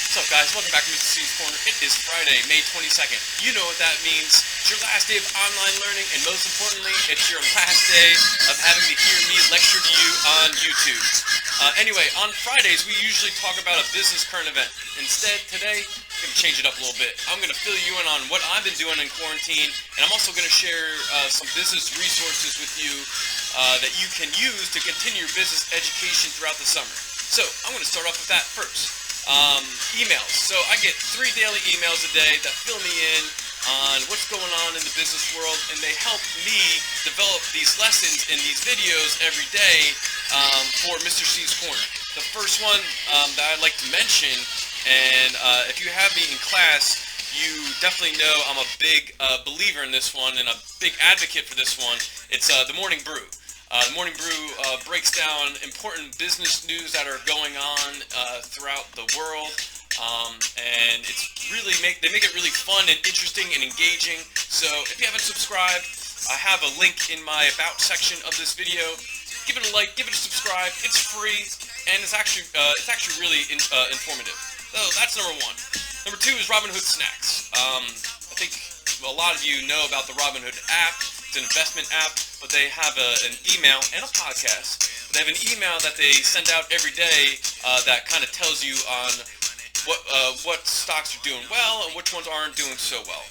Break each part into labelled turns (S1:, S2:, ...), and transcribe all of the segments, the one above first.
S1: What's up, guys? Welcome back to Mr. C's Corner. It is Friday, May 22nd. You know what that means. It's your last day of online learning, and most importantly, it's your last day of having to hear me lecture to you on YouTube. Anyway, on Fridays, we usually talk about a business current event. Instead, today, I'm going to change it up a little bit. I'm going to fill you in on what I've been doing in quarantine, and I'm also going to share some business resources with you that you can use to continue your business education throughout the summer. So, I'm going to start off with that first. Emails. So I get 3 daily emails a day that fill me in on what's going on in the business world, and they help me develop these lessons in these videos every day for Mr. C's Corner. The first one that I'd like to mention, and if you have me in class, you definitely know I'm a big believer in this one and a big advocate for this one. It's the Morning Brew. The Morning Brew breaks down important business news that are going on throughout the world, and they make it really fun and interesting and engaging. So if you haven't subscribed, I have a link in my About section of this video. Give it a like, give it a subscribe. It's free, and it's actually really informative. So that's number 1. Number 2 is Robinhood Snacks. I think a lot of you know about the Robinhood app. It's an investment app, but they have an email and a podcast. They have an email that they send out every day that kind of tells you on what stocks are doing well and which ones aren't doing so well.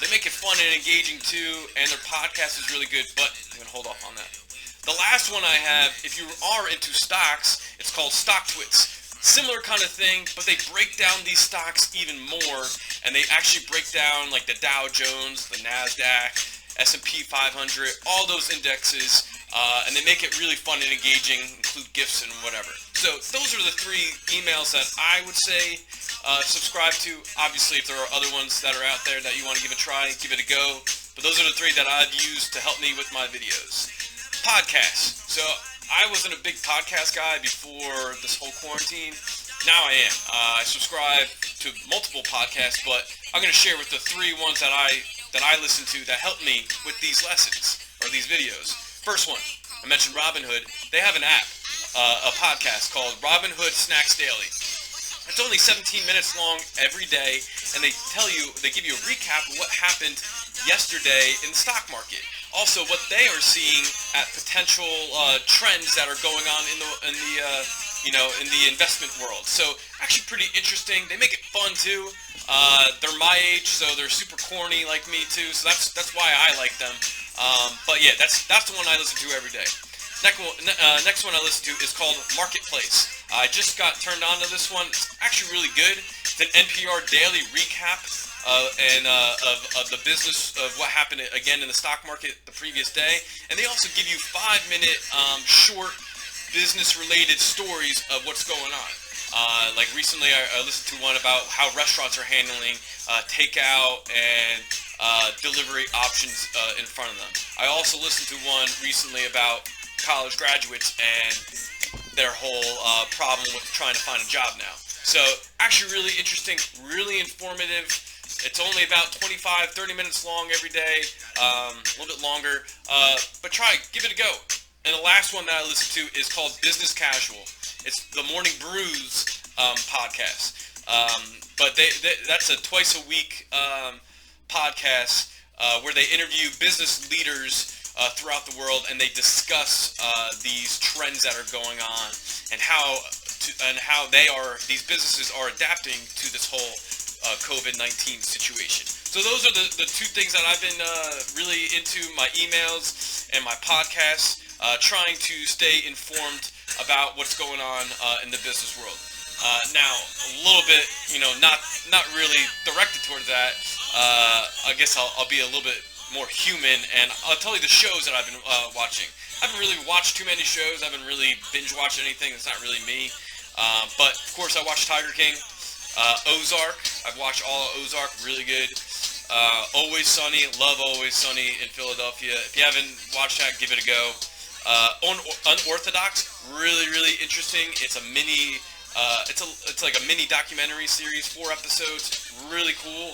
S1: They make it fun and engaging too, and their podcast is really good, but I'm going to hold off on that. The last one I have, if you are into stocks, it's called Stock Twits. Similar kind of thing, but they break down these stocks even more, and they actually break down like the Dow Jones, the NASDAQ, S&P 500, all those indexes, and they make it really fun and engaging, include GIFs and whatever. So those are the 3 emails that I would say subscribe to. Obviously, if there are other ones that are out there that you want to give a try, give it a go. But those are the 3 that I've used to help me with my videos. Podcasts. So I wasn't a big podcast guy before this whole quarantine. Now I am. I subscribe to multiple podcasts, but I'm going to share with the 3 ones that I listen to that help me with these lessons or these videos. First one, I mentioned Robinhood. They have an app, a podcast called Robinhood Snacks Daily. It's only 17 minutes long every day, and they give you a recap of what happened yesterday in the stock market. Also, what they are seeing at potential trends that are going on in the investment world. So actually pretty interesting. They make it fun too. They're my age, so they're super corny like me too. So that's why I like them. But yeah, that's the one I listen to every day. Next one I listen to is called Marketplace. I just got turned on to this one. It's actually really good. It's an NPR daily recap of the business of what happened again in the stock market the previous day. And they also give you 5-minute short business-related stories of what's going on. Like recently, I listened to one about how restaurants are handling takeout and delivery options in front of them. I also listened to one recently about college graduates and their whole problem with trying to find a job now. So actually really interesting, really informative. It's only about 25-30 minutes long every day, a little bit longer, but give it a go. And the last one that I listen to is called Business Casual. It's the Morning Brews podcast. But that's a twice-a-week podcast where they interview business leaders throughout the world, and they discuss these trends that are going on and how these businesses are adapting to this whole COVID-19 situation. So those are the 2 things that I've been really into, my emails and my podcasts. Trying to stay informed about what's going on in the business world. Now, a little bit, not really directed towards that. I guess I'll be a little bit more human, and I'll tell you the shows that I've been watching. I haven't really watched too many shows. I haven't really binge-watched anything. It's not really me. But, of course, I watched Tiger King. Ozark. I've watched all of Ozark. Really good. Always Sunny. Love Always Sunny in Philadelphia. If you haven't watched that, give it a go. Unorthodox, really interesting. It's a mini, it's like a mini documentary series, 4 episodes, really cool.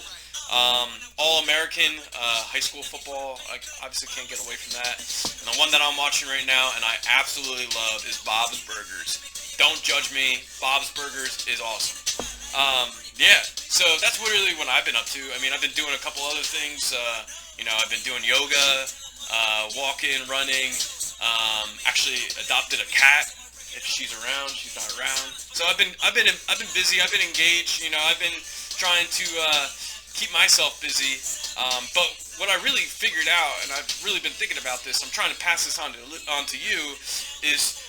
S1: All American, high school football. I obviously can't get away from that. And the one that I'm watching right now, and I absolutely love, is Bob's Burgers. Don't judge me. Bob's Burgers is awesome. Yeah, so that's really what I've been up to. I mean, I've been doing a couple other things. I've been doing yoga, walking, running. Actually, adopted a cat. If she's around, she's not around. So I've been busy. I've been engaged. I've been trying to keep myself busy. But what I really figured out, and I've really been thinking about this, I'm trying to pass this on to you, is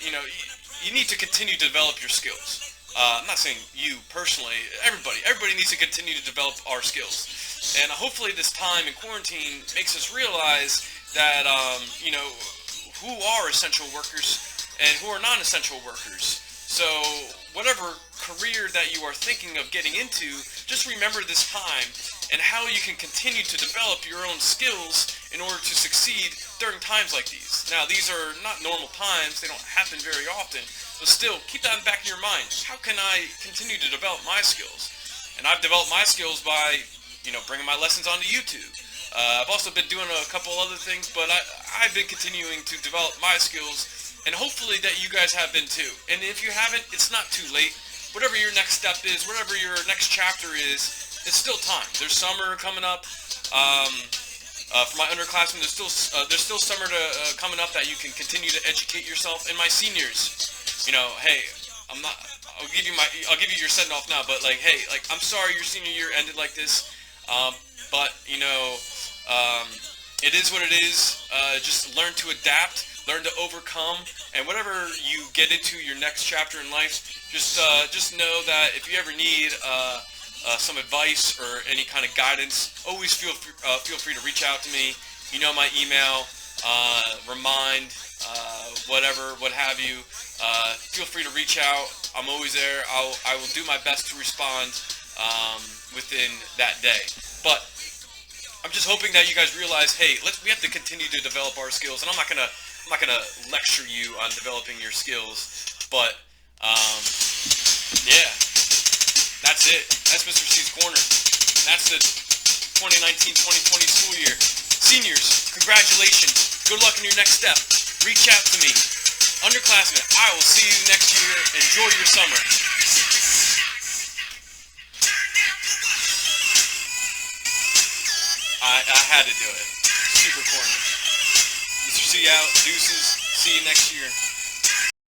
S1: you need to continue to develop your skills. I'm not saying you personally. Everybody needs to continue to develop our skills. And hopefully, this time in quarantine makes us realize that who are essential workers and who are non-essential workers. So whatever career that you are thinking of getting into, just remember this time and how you can continue to develop your own skills in order to succeed during times like these. Now, these are not normal times. They don't happen very often. But still, keep that in the back of your mind. How can I continue to develop my skills? And I've developed my skills by, bringing my lessons onto YouTube. I've also been doing a couple other things, but I've been continuing to develop my skills, and hopefully that you guys have been too. And if you haven't, it's not too late. Whatever your next step is, whatever your next chapter is, it's still time. There's summer coming up. For my underclassmen, there's still summer coming up that you can continue to educate yourself. And my seniors, hey, I'll give you your send off now. But hey, I'm sorry your senior year ended like this. But it is what it is. Just learn to adapt, learn to overcome, and whatever you get into your next chapter in life, just know that if you ever need some advice or any kind of guidance, always feel free to reach out to me. You know my email, remind, whatever, what have you. Feel free to reach out. I'm always there. I will do my best to respond within that day. But I'm just hoping that you guys realize, hey, we have to continue to develop our skills. And I'm not gonna lecture you on developing your skills, but yeah. That's it. That's Mr. C's Corner. That's the 2019-2020 school year. Seniors, congratulations. Good luck in your next step. Reach out to me. Underclassmen, I will see you next year. Enjoy your summer. I had to do it. Super corny. Mr. C out. Deuces. See you next year.